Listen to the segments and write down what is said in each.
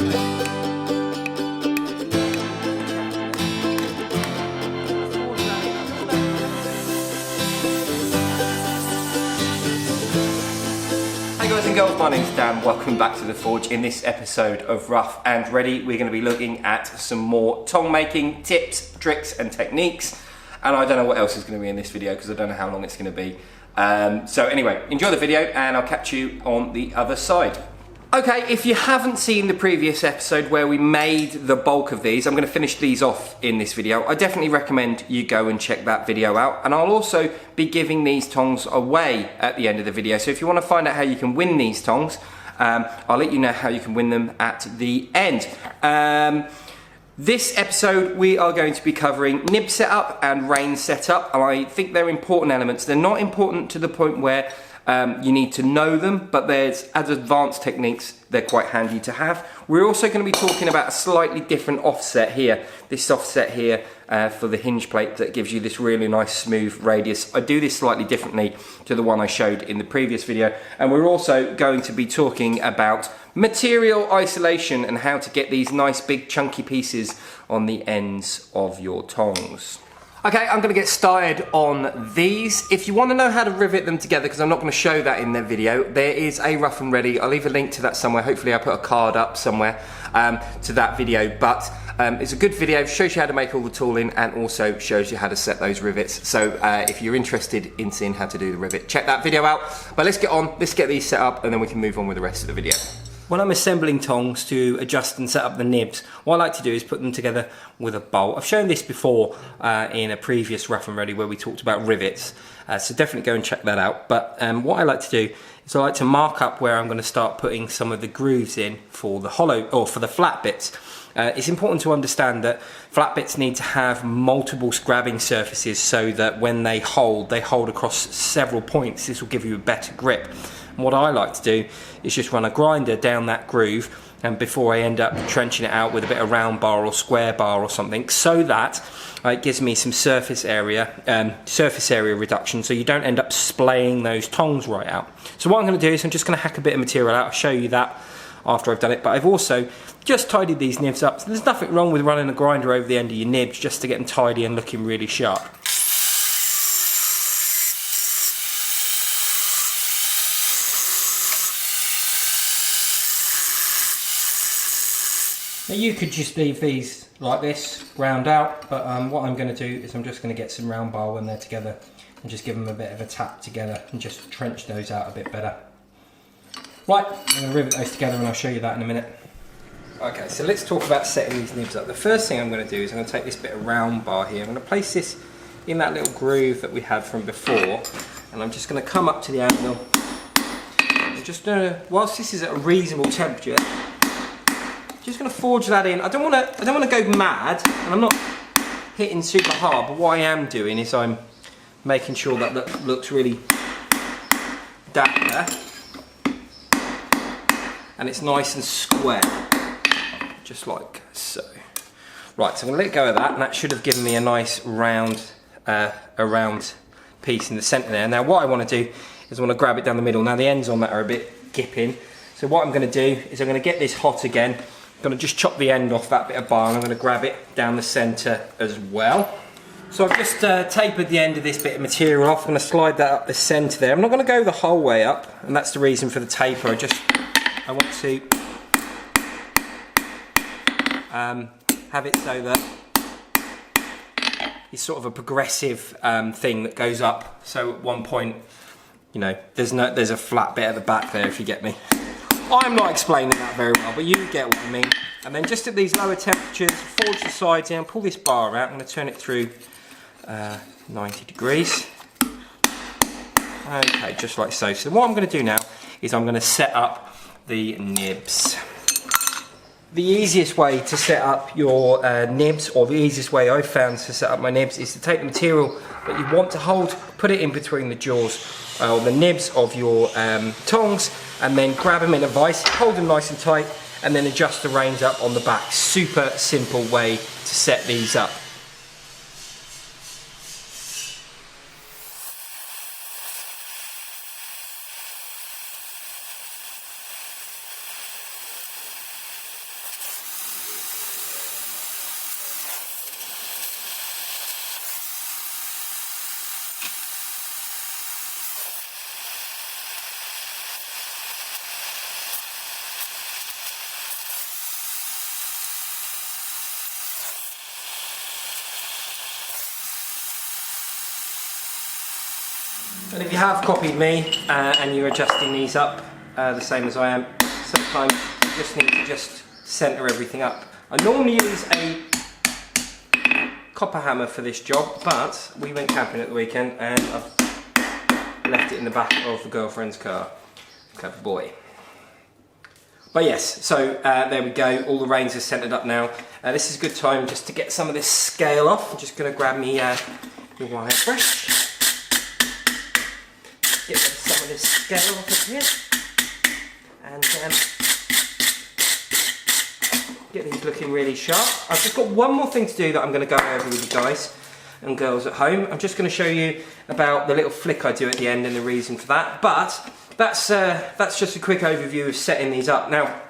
Hey guys and girls, my name's Dan. Welcome back to the Forge. In this episode of Rough and Ready, we're going to be looking at some more tong making tips, tricks and techniques. And I don't know what else is going to be in this video because I don't know how long it's going to be. So anyway, enjoy the video and I'll catch you on the other side. Okay, if you haven't seen the previous episode where we made the bulk of these, I'm going to finish these off in this video. I definitely recommend you go and check that video out. And I'll also be giving these tongs away at the end of the video. So if you want to find out how you can win these tongs, I'll let you know how you can win them at the end. This episode we are going to be covering nib setup and rein setup, and I think they're important elements. They're not important to the point where you need to know them, but as advanced techniques, they're quite handy to have. We're also going to be talking about a slightly different offset here. This offset here for the hinge plate that gives you this really nice smooth radius. I do this slightly differently to the one I showed in the previous video. And we're also going to be talking about material isolation and how to get these nice big chunky pieces on the ends of your tongs. Okay, I'm going to get started on these. If you want to know how to rivet them together, because I'm not going to show that in the video, there is a Rough and Ready. I'll leave a link to that somewhere. Hopefully I'll put a card up somewhere to that video. But it's a good video, shows you how to make all the tooling and also shows you how to set those rivets. So if you're interested in seeing how to do the rivet, check that video out. But let's get on, let's get these set up and then we can move on with the rest of the video. When I'm assembling tongs to adjust and set up the nibs, what I like to do is put them together with a bolt. I've shown this before in a previous Rough and Ready where we talked about rivets, so definitely go and check that out. But what I like to do is I like to mark up where I'm going to start putting some of the grooves in for the hollow or for the flat bits. It's important to understand that flat bits need to have multiple grabbing surfaces so that when they hold across several points. This will give you a better grip. And what I like to do is just run a grinder down that groove, and before I end up trenching it out with a bit of round bar or square bar or something, so that it gives me some surface area reduction, so you don't end up splaying those tongs right out. So what I'm going to do is I'm just going to hack a bit of material out. I'll show you that after I've done it, but I've also just tidied these nibs up. So there's nothing wrong with running a grinder over the end of your nibs just to get them tidy and looking really sharp. Now you could just leave these like this, ground out, but what I'm going to do is I'm just going to get some round bar when they're together and just give them a bit of a tap together and just trench those out a bit better. Right, I'm going to rivet those together and I'll show you that in a minute. Okay, so let's talk about setting these nibs up. The first thing I'm going to do is I'm going to take this bit of round bar here, I'm going to place this in that little groove that we had from before, and I'm just going to come up to the anvil. I'm just going to, whilst this is at a reasonable temperature, just going to forge that in. I don't want to go mad, and I'm not hitting super hard, but what I am doing is I'm making sure that looks really dapper and it's nice and square, just like so. Right, so I'm going to let go of that, and that should have given me a nice round piece in the centre there. Now what I want to do is I want to grab it down the middle. Now the ends on that are a bit gipping, so what I'm going to do is I'm going to get this hot again. I'm going to just chop the end off that bit of bar and I'm going to grab it down the centre as well. So I've just tapered the end of this bit of material off. I'm going to slide that up the centre there. I'm not going to go the whole way up, and that's the reason for the taper. I want to have it so that it's sort of a progressive thing that goes up. So at one point, you know, there's a flat bit at the back there, if you get me. I'm not explaining that very well, but you get what I mean. And then just at these lower temperatures, forge the sides in, pull this bar out. I'm going to turn it through 90 degrees. Okay, just like so. So what I'm going to do now is I'm going to set up the nibs. The easiest way to set up your nibs, or the easiest way I've found to set up my nibs, is to take the material that you want to hold, put it in between the jaws or the nibs of your tongs, and then grab them in a vise, hold them nice and tight, and then adjust the reins up on the back. Super simple way to set these up. But if you have copied me and you're adjusting these up the same as I am, sometimes you just need to just centre everything up. I normally use a copper hammer for this job, but we went camping at the weekend and I've left it in the back of the girlfriend's car. Clever boy. But yes, so there we go, all the reins are centred up now. This is a good time just to get some of this scale off. I'm just going to grab me your wire brush. Get some of this scale off of here. And get these looking really sharp. I've just got one more thing to do that I'm going to go over with you guys and girls at home. I'm just going to show you about the little flick I do at the end and the reason for that. But that's just a quick overview of setting these up. Now,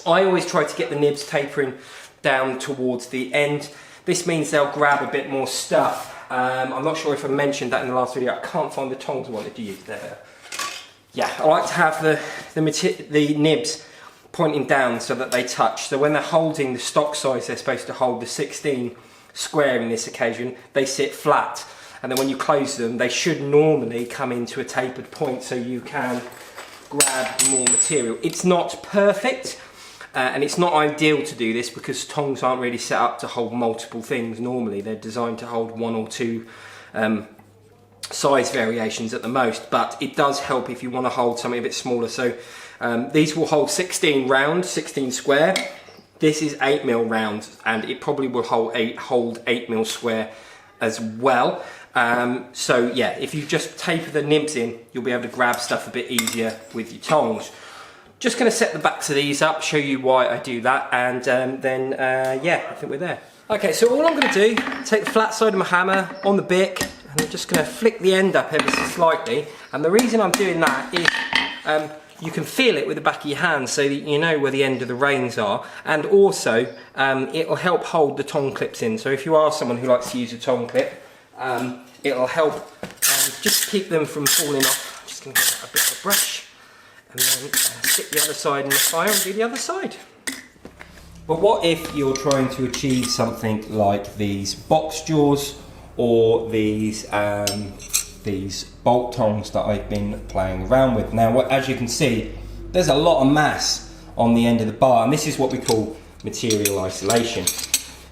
I always try to get the nibs tapering down towards the end. This means they'll grab a bit more stuff. I'm not sure if I mentioned that in the last video. I can't find the tongs I wanted to use there. Yeah, I like to have the nibs pointing down so that they touch. So when they're holding the stock size, they're supposed to hold the 16 square in this occasion, they sit flat. And then when you close them, they should normally come into a tapered point so you can grab more material. It's not perfect, and it's not ideal to do this because tongs aren't really set up to hold multiple things normally. They're designed to hold one or two size variations at the most, but it does help if you want to hold something a bit smaller. So these will hold 16 round, 16 square. This is 8mm round, and it probably will hold 8mm square as well. So yeah, if you just taper the nibs in, you'll be able to grab stuff a bit easier with your tongs. Just going to set the backs of these up, show you why I do that, and then yeah, I think we're there. Okay, so all I'm going to do, take the flat side of my hammer on the bick, and I'm just going to flick the end up ever so slightly. And the reason I'm doing that is you can feel it with the back of your hand so that you know where the end of the reins are, and also it'll help hold the tong clips in. So if you are someone who likes to use a tong clip, it'll help just keep them from falling off. I'm just going to get a bit of a brush and then stick the other side in the fire and do the other side. But what if you're trying to achieve something like these box jaws or these bolt tongs that I've been playing around with? Now, as you can see, there's a lot of mass on the end of the bar, and this is what we call material isolation.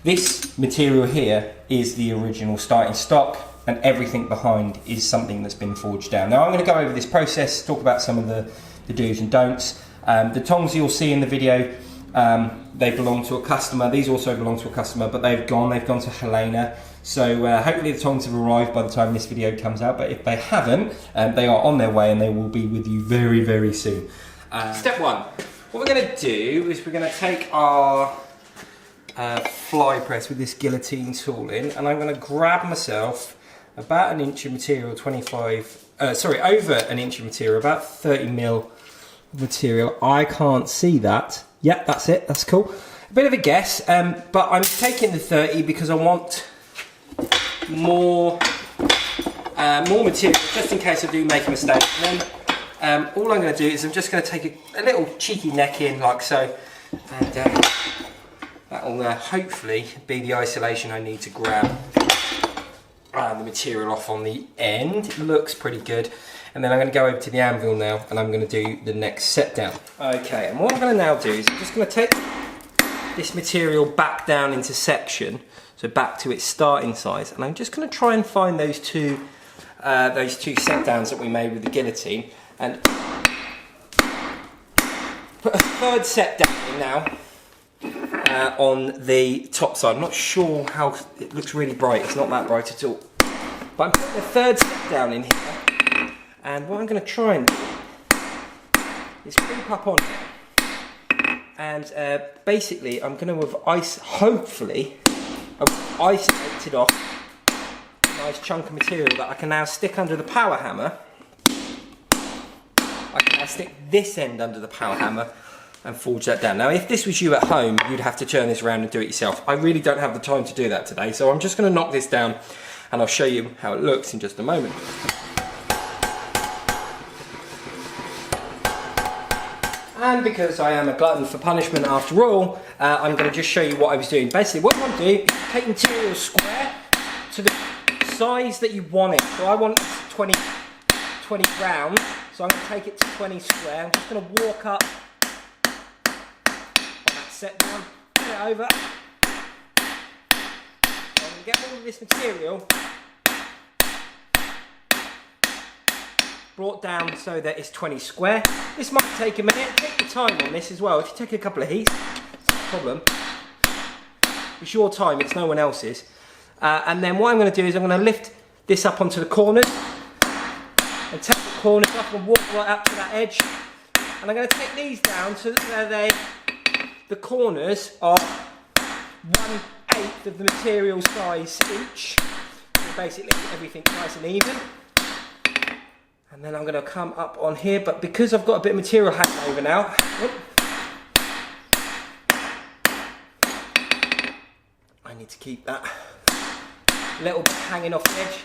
This material here is the original starting stock, and everything behind is something that's been forged down. Now I'm going to go over this process, talk about some of the do's and don'ts. The tongs you'll see in the video, they belong to a customer. These also belong to a customer, but they've gone to Helena. So hopefully the tongs have arrived by the time this video comes out, but if they haven't, they are on their way and they will be with you very, very soon. Step one, what we're going to do is we're going to take our fly press with this guillotine tool in, and I'm going to grab myself about an inch of material, over an inch of material, about 30mm material. I can't see that. Yep, that's it, that's cool. A bit of a guess, but I'm taking the 30 because I want more material, just in case I do make a mistake. And then all I'm going to do is I'm just going to take a little cheeky neck in like so, and that will hopefully be the isolation I need to grab the material off on the end. It looks pretty good. And then I'm going to go over to the anvil now, and I'm going to do the next set down. Okay, and what I'm going to now do is I'm just going to take this material back down into section, so back to its starting size, and I'm just going to try and find those two set downs that we made with the guillotine, and put a third set down in now on the top side. I'm not sure how, it looks really bright, it's not that bright at all. But I'm putting a third step down in here, and what I'm going to try and do is creep up on it, and basically I'm going to have hopefully I've isolated off a nice chunk of material that I can now stick under the power hammer. I can now stick this end under the power hammer and forge that down. Now if this was you at home, you'd have to turn this around and do it yourself. I really don't have the time to do that today, so I'm just going to knock this down and I'll show you how it looks in just a moment. And because I am a glutton for punishment after all, I'm going to just show you what I was doing. Basically what you want to do is take material square to the size that you want it. So I want 20 20 round, so I'm going to take it to 20 square. I'm just going to walk up on that set down, turn it over. So I'm going to get all of this material brought down so that it's 20 square. This might take a minute. Take your time on this as well. If you take a couple of heats, it's no problem. It's your time, it's no one else's. And then what I'm going to do is I'm going to lift this up onto the corners and take the corners up and walk right up to that edge. And I'm going to take these down so that the corners are 1/8 of the material size each. So basically everything nice and even. And then I'm going to come up on here, but because I've got a bit of material hanging over now, I need to keep that little bit hanging off the edge.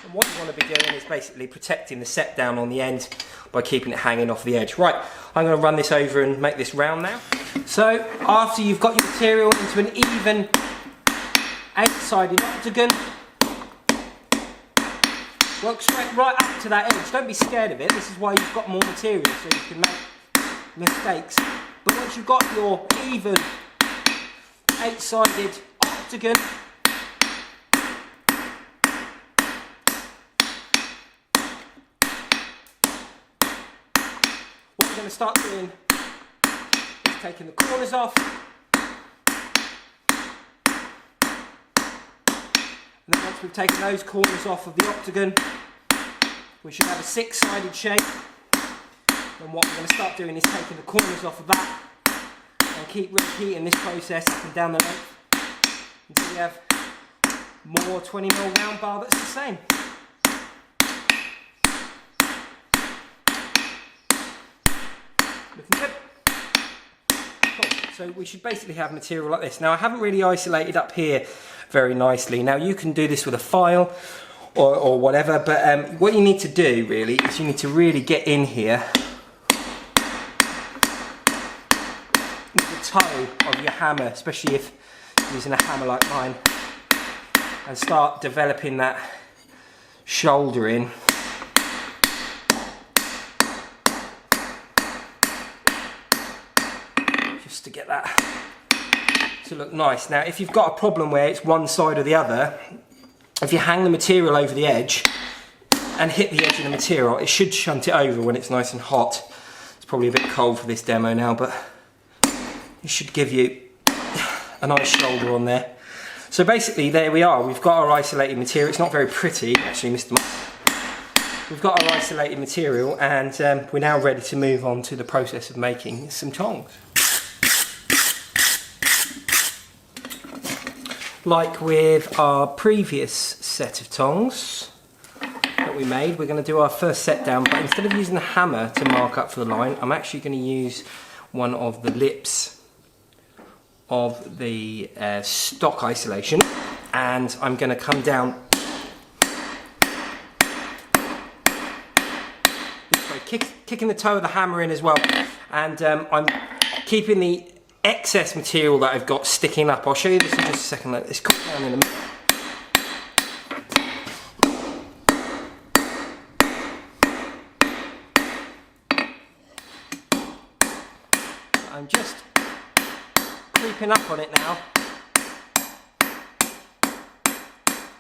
And what you want to be doing is basically protecting the set down on the end by keeping it hanging off the edge. Right, I'm going to run this over and make this round now. So after you've got your material into an even 8-sided octagon, work straight right up to that edge. Don't be scared of it. This is why you've got more material, so you can make mistakes. But once you've got your even 8-sided octagon, what we're going to start doing is taking the corners off. And then once we've taken those corners off of the octagon, we should have a 6-sided shape. And what we're going to start doing is taking the corners off of that and keep repeating this process up and down the length until we have more 20mm round bar that's the same. Looking good. Cool. So we should basically have material like this. Now I haven't really isolated up here very nicely. Now you can do this with a file or whatever, but what you need to do really is you need to really get in here with the toe of your hammer, especially if you're using a hammer like mine, and start developing that shoulder in. Just to get that to look nice. Now if you've got a problem where it's one side or the other, if you hang the material over the edge and hit the edge of the material, it should shunt it over when it's nice and hot. It's probably a bit cold for this demo now, but it should give you a nice shoulder on there. So basically there we are, we've got our isolated material. It's not very pretty actually, Mr. Moss. We've got our isolated material, and we're now ready to move on to the process of making some tongs. Like with our previous set of tongs that we made, we're going to do our first set down, but instead of using the hammer to mark up for the line, I'm actually going to use one of the lips of the stock isolation, and I'm going to come down this way, kicking the toe of the hammer in as well, and I'm keeping the excess material that I've got sticking up. I'll show you this in just a second. Let this cool down in a minute. I'm just creeping up on it now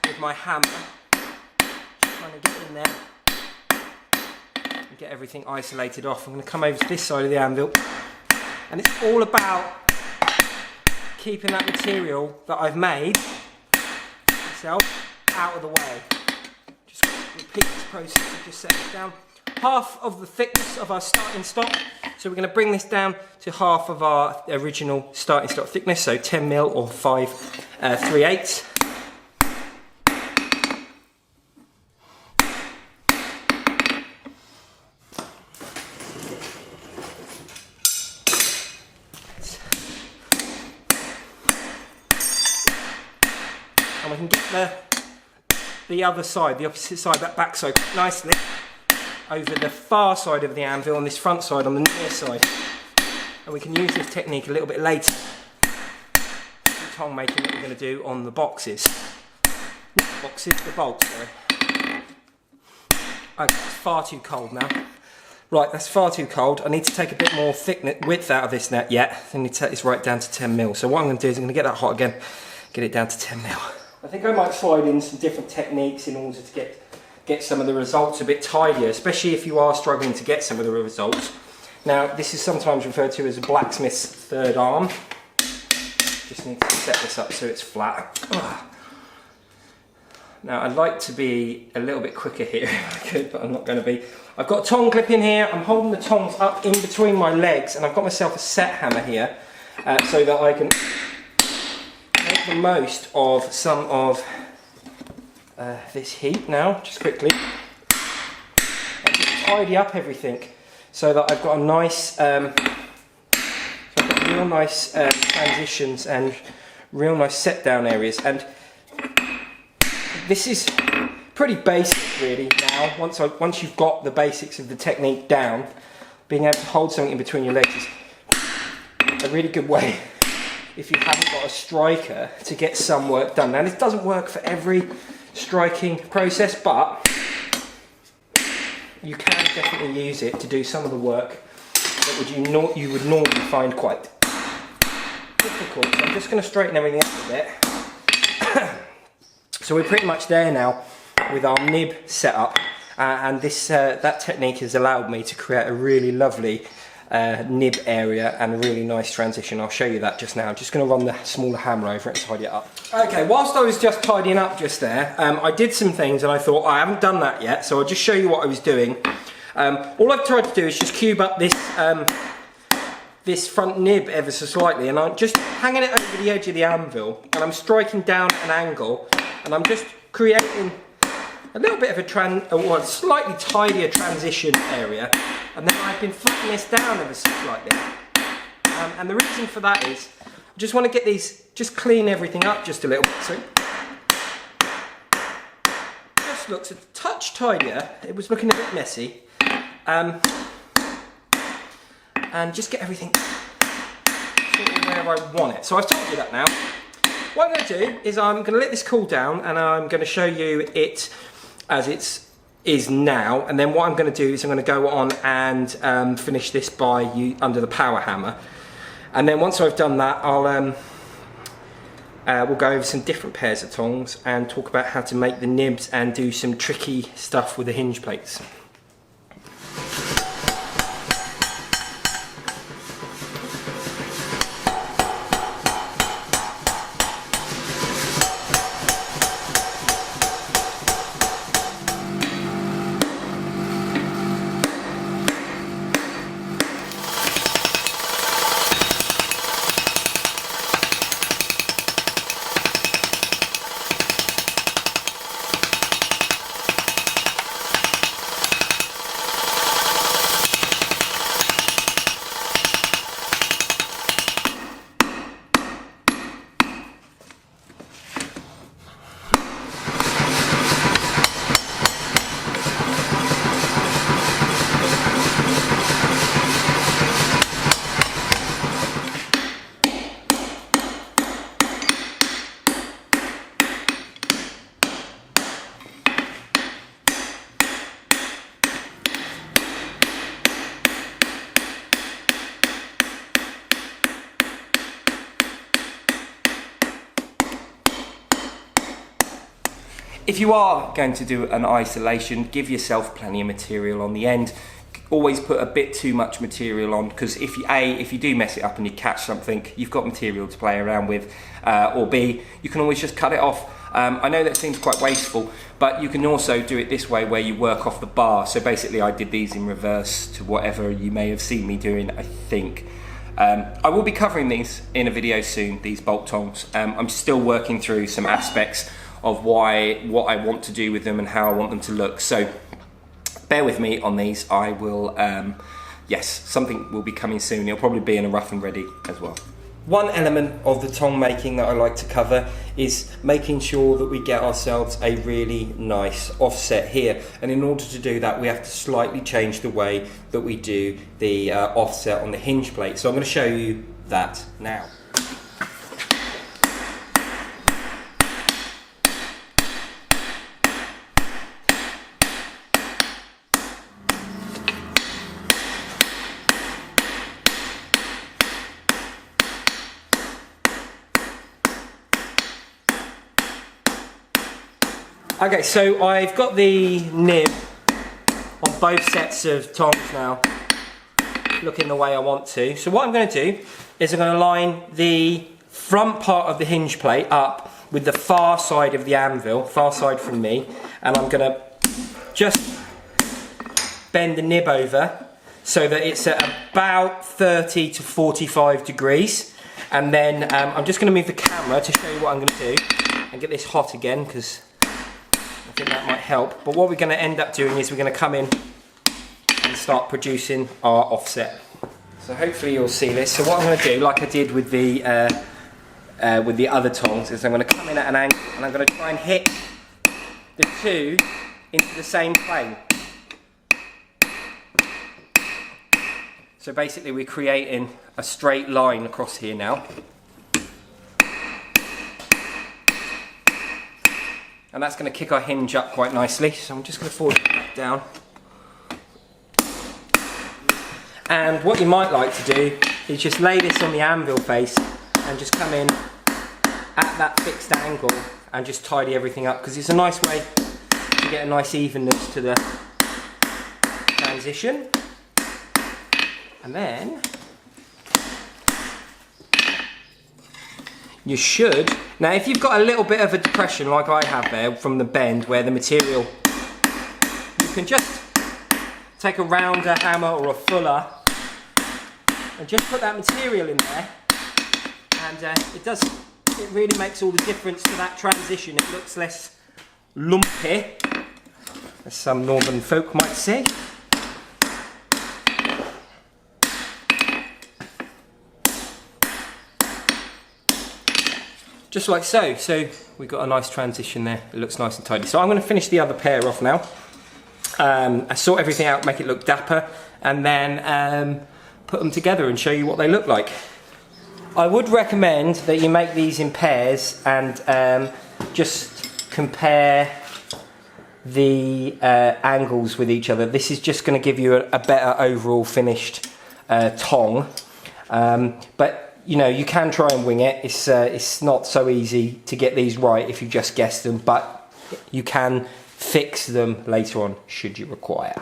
with my hammer, just trying to get in there and get everything isolated off. I'm going to come over to this side of the anvil, and it's all about keeping that material that I've made myself out of the way. Just repeat this process of just setting it down. Half of the thickness of our starting stock, so we're going to bring this down to half of our original starting stock thickness, so 10mm or 5/3/8. And we can get the other side, the opposite side, that back side, nicely over the far side of the anvil, on this front side, on the near side. And we can use this technique a little bit later, the tong making that we're going to do on the boxes. Not the boxes, the bolts, sorry. Okay, it's far too cold now. Right, that's far too cold. I need to take a bit more width out of this net yet. I need to take this right down to 10 mil. So what I'm going to do is I'm going to get that hot again, get it down to 10 mil. I think I might slide in some different techniques in order to get some of the results a bit tidier, especially if you are struggling to get some of the results. Now, this is sometimes referred to as a blacksmith's third arm. Just need to set this up so it's flat. Now, I'd like to be a little bit quicker here if I could, but I'm not going to be. I've got a tong clip in here. I'm holding the tongs up in between my legs, and I've got myself a set hammer here so that I can make the most of some of this heat now, just quickly. And just tidy up everything so that I've got a nice, real nice transitions and real nice set down areas. And this is pretty basic really now. Once you've got the basics of the technique down, being able to hold something in between your legs is a really good way if you haven't got a striker to get some work done. Now this doesn't work for every striking process, but you can definitely use it to do some of the work that you would normally find quite difficult. So I'm just going to straighten everything up a bit. So we're pretty much there now with our nib setup, and this that technique has allowed me to create a really lovely nib area and a really nice transition. I'll show you that just now. I'm just going to run the smaller hammer over it and tidy it up. Okay, whilst I was just tidying up just there, I did some things and I thought I haven't done that yet, so I'll just show you what I was doing. All I've tried to do is just cube up this this front nib ever so slightly, and I'm just hanging it over the edge of the anvil, and I'm striking down at an angle, and I'm just creating a little bit of a slightly tidier transition area, and then I've been flattening this down ever so slightly. And the reason for that is I just want to get these, just clean everything up just a little bit. So it just looks a touch tidier. It was looking a bit messy. And just get everything sort of where I want it. So I've told you that now. What I'm going to do is I'm going to let this cool down, and I'm going to show you it as it is now, and then what I'm going to do is I'm going to go on and finish this under the power hammer, and then once I've done that we'll go over some different pairs of tongs and talk about how to make the nibs and do some tricky stuff with the hinge plates. If you are going to do an isolation, give yourself plenty of material on the end. Always put a bit too much material on, because if you do mess it up and you catch something, you've got material to play around with, or B, you can always just cut it off. I know that seems quite wasteful, but you can also do it this way where you work off the bar. So basically I did these in reverse to whatever you may have seen me doing, I think. I will be covering these in a video soon, these bolt tongs. I'm still working through some aspects of what I want to do with them and how I want them to look. So bear with me on these. I will, yes, something will be coming soon. It'll probably be in a rough and ready as well. One element of the tong making that I like to cover is making sure that we get ourselves a really nice offset here. And in order to do that, we have to slightly change the way that we do the offset on the hinge plate. So I'm going to show you that now. Okay, so I've got the nib on both sets of tongs now, looking the way I want to. So what I'm going to do is I'm going to line the front part of the hinge plate up with the far side of the anvil, far side from me, and I'm going to just bend the nib over so that it's at about 30 to 45 degrees. And then I'm just going to move the camera to show you what I'm going to do and get this hot again, because I think that might help. But what we're going to end up doing is we're going to come in and start producing our offset. So hopefully you'll see this. So what I'm going to do, like I did with the other tongs, is I'm going to come in at an angle and I'm going to try and hit the two into the same plane. So basically we're creating a straight line across here now. And that's going to kick our hinge up quite nicely. So I'm just going to forward it down. And what you might like to do is just lay this on the anvil face and just come in at that fixed angle and just tidy everything up, because it's a nice way to get a nice evenness to the transition. And then you should, now if you've got a little bit of a depression like I have there from the bend where the material, you can just take a rounder hammer or a fuller and just put that material in there, and it really makes all the difference to that transition. It looks less lumpy, as some northern folk might say. Just like so. So we've got a nice transition there. It looks nice and tidy. So I'm going to finish the other pair off now. I sort everything out, make it look dapper, and then put them together and show you what they look like. I would recommend that you make these in pairs and just compare the angles with each other. This is just going to give you a better overall finished tong. But you know, you can try and wing it. It's not so easy to get these right if you just guess them, but you can fix them later on should you require.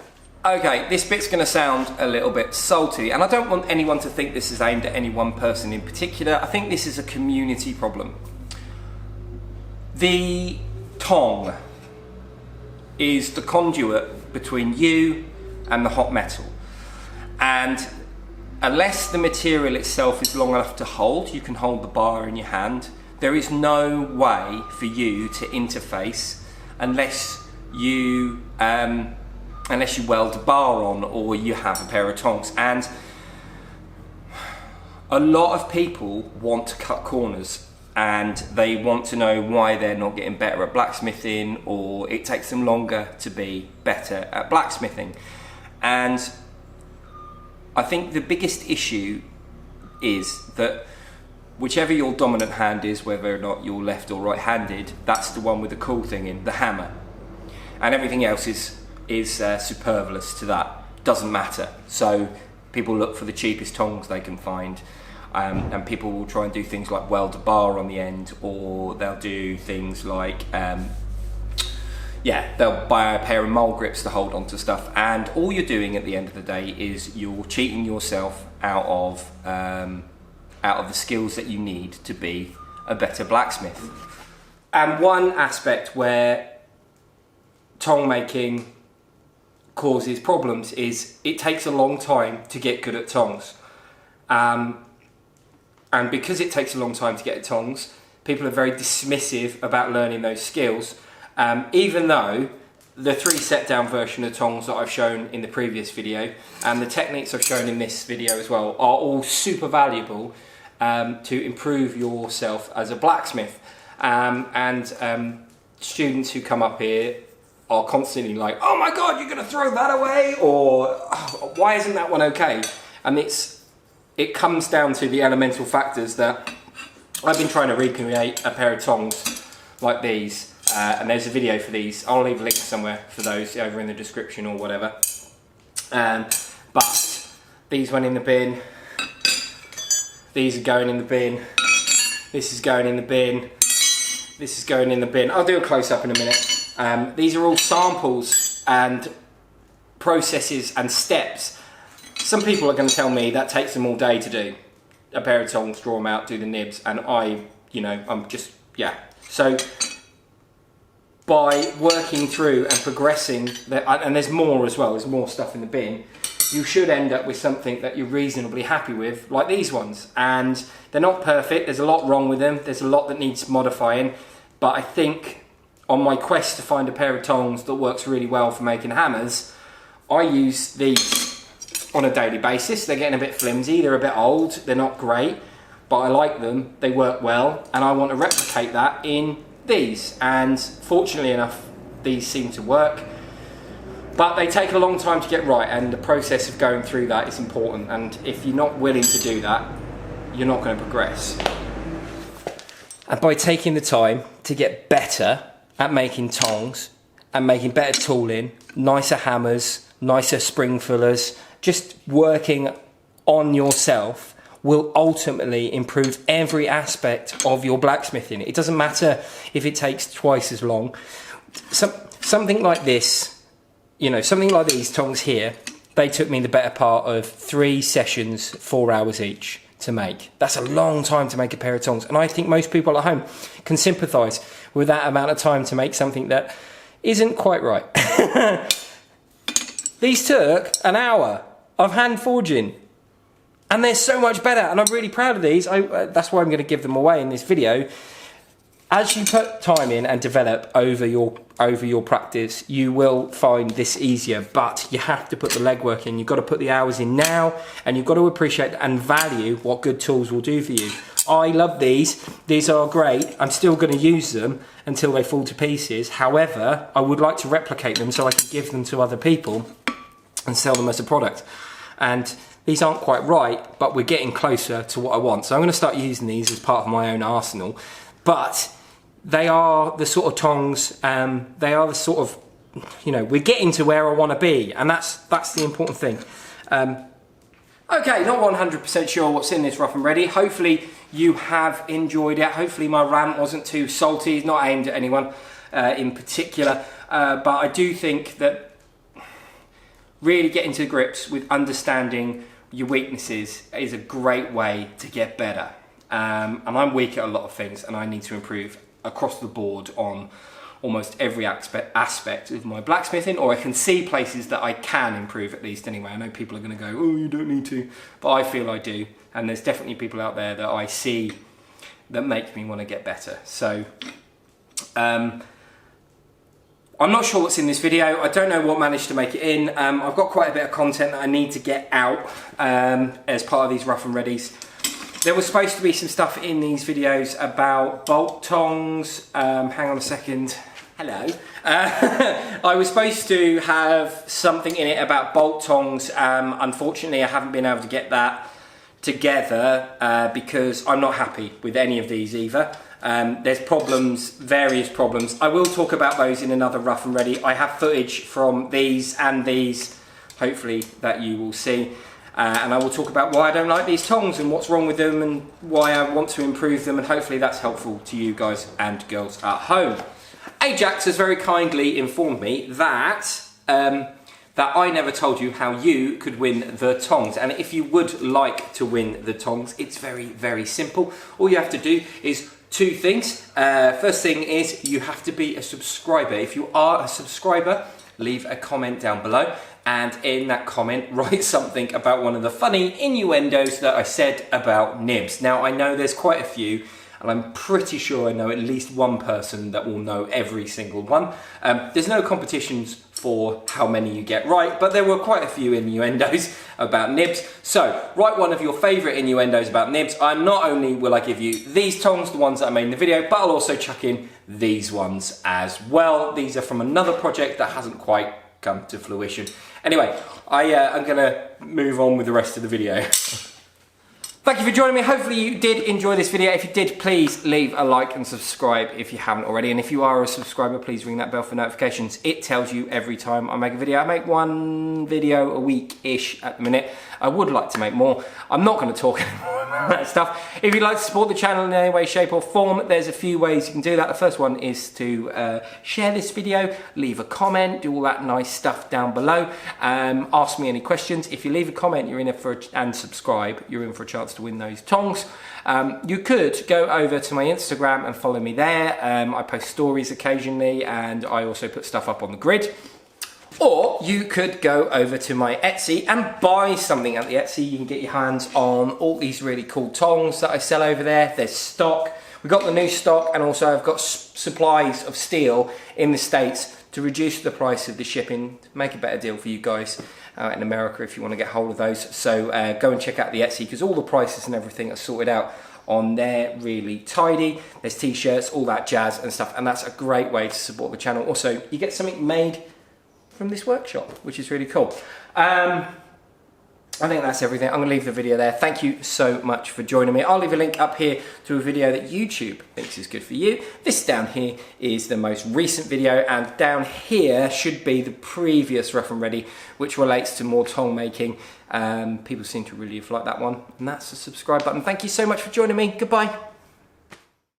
Okay, this bit's going to sound a little bit salty, and I don't want anyone to think this is aimed at any one person in particular. I think this is a community problem. The tong is the conduit between you and the hot metal, and unless the material itself is long enough to hold, you can hold the bar in your hand, there is no way for you to interface unless you weld a bar on or you have a pair of tongs. And a lot of people want to cut corners and they want to know why they're not getting better at blacksmithing, or it takes them longer to be better at blacksmithing. And I think the biggest issue is that whichever your dominant hand is, whether or not you're left or right-handed, that's the one with the cool thing in, the hammer. And everything else is superfluous to that, doesn't matter. So people look for the cheapest tongs they can find, and people will try and do things like weld a bar on the end, or they'll do things like they'll buy a pair of mole grips to hold onto stuff, and all you're doing at the end of the day is you're cheating yourself out of the skills that you need to be a better blacksmith. And one aspect where tong making causes problems is it takes a long time to get good at tongs. And because it takes a long time to get at tongs, people are very dismissive about learning those skills. Even though the 3 set down version of tongs that I've shown in the previous video and the techniques I've shown in this video as well are all super valuable to improve yourself as a blacksmith. Students who come up here are constantly like, oh my god, you're going to throw that away, or oh, why isn't that one okay? And it comes down to the elemental factors that I've been trying to recreate a pair of tongs like these. And there's a video for these. I'll leave a link somewhere for those over in the description or whatever. But these went in the bin. These are going in the bin. This is going in the bin. This is going in the bin. I'll do a close-up in a minute. These are all samples and processes and steps. Some people are going to tell me that takes them all day to do. A pair of tongs, draw them out, do the nibs, and I'm just, yeah. So by working through and progressing, and there's more as well, there's more stuff in the bin, you should end up with something that you're reasonably happy with, like these ones. And they're not perfect, there's a lot wrong with them, there's a lot that needs modifying, but I think on my quest to find a pair of tongs that works really well for making hammers, I use these on a daily basis. They're getting a bit flimsy, they're a bit old, they're not great, but I like them, they work well, and I want to replicate that in these. And fortunately enough, these seem to work, but they take a long time to get right, and the process of going through that is important. And if you're not willing to do that, you're not going to progress. And by taking the time to get better at making tongs and making better tooling, nicer hammers, nicer spring fillers, just working on yourself will ultimately improve every aspect of your blacksmithing. It doesn't matter if it takes twice as long. Something like this, something like these tongs here, they took me the better part of 3 sessions, 4 hours each to make. That's a long time to make a pair of tongs, and I think most people at home can sympathise with that amount of time to make something that isn't quite right. These took an hour of hand forging, and they're so much better, and I'm really proud of these. That's why I'm going to give them away in this video. As you put time in and develop over your practice, you will find this easier, but you have to put the legwork in. You've got to put the hours in now, and you've got to appreciate and value what good tools will do for you. I love these. These are great. I'm still going to use them until they fall to pieces. However, I would like to replicate them so I can give them to other people and sell them as a product. And these aren't quite right, but we're getting closer to what I want. So I'm going to start using these as part of my own arsenal. But they are the sort of tongs, they are the sort of, we're getting to where I want to be, and that's the important thing. Okay, not 100% sure what's in this rough and ready. Hopefully you have enjoyed it. Hopefully my rant wasn't too salty. It's not aimed at anyone in particular, but I do think that really getting to grips with understanding your weaknesses is a great way to get better. And I'm weak at a lot of things, and I need to improve across the board on almost every aspect of my blacksmithing, or I can see places that I can improve at least anyway. I know people are going to go, oh, you don't need to, but I feel I do. And there's definitely people out there that I see that make me want to get better. So I'm not sure what's in this video. I don't know what managed to make it in. I've got quite a bit of content that I need to get out as part of these rough and readies. There was supposed to be some stuff in these videos about bolt tongs. Hang on a second. Hello. I was supposed to have something in it about bolt tongs. Unfortunately, I haven't been able to get that together because I'm not happy with any of these either. There's problems, various problems. I will talk about those in another rough and ready. I have footage from these and these, hopefully, that you will see. And I will talk about why I don't like these tongs and what's wrong with them and why I want to improve them, and hopefully that's helpful to you guys and girls at home. Ajax has very kindly informed me that that I never told you how you could win the tongs. And if you would like to win the tongs, it's very, very simple. All you have to do is 2 things. First thing is you have to be a subscriber. If you are a subscriber, leave a comment down below, and in that comment write something about one of the funny innuendos that I said about nibs. Now I know there's quite a few, and I'm pretty sure I know at least one person that will know every single one. There's no competitions for how many you get right, but there were quite a few innuendos about nibs. So write one of your favourite innuendos about nibs. Not only will I give you these tongs, the ones that I made in the video, but I'll also chuck in these ones as well. These are from another project that hasn't quite come to fruition. Anyway, I'm gonna move on with the rest of the video. Thank you for joining me. Hopefully you did enjoy this video. If you did, please leave a like and subscribe if you haven't already. And if you are a subscriber, please ring that bell for notifications. It tells you every time I make a video. I make 1 video a week-ish at the minute. I would like to make more. I'm not going to talk anymore that stuff. If you'd like to support the channel in any way, shape or form, there's a few ways you can do that. The first one is to share this video, leave a comment, do all that nice stuff down below. Ask me any questions. If you leave a comment, you're in for and subscribe, you're in for a chance to win those tongs. You could go over to my Instagram and follow me there. I post stories occasionally, and I also put stuff up on the grid. Or you could go over to my Etsy and buy something at the Etsy. You can get your hands on all these really cool tongs that I sell over there. There's stock. We've got the new stock, and also I've got supplies of steel in the States to reduce the price of the shipping, make a better deal for you guys out in America if you want to get hold of those. So go and check out the Etsy, because all the prices and everything are sorted out on there, really tidy. There's t-shirts, all that jazz and stuff, and that's a great way to support the channel. Also, you get something made from this workshop, which is really cool. I think that's everything. I'm going to leave the video there. Thank you so much for joining me. I'll leave a link up here to a video that YouTube thinks is good for you. This down here is the most recent video, and down here should be the previous Rough and Ready, which relates to more tong making. People seem to really have liked that one, and that's the subscribe button. Thank you so much for joining me. Goodbye.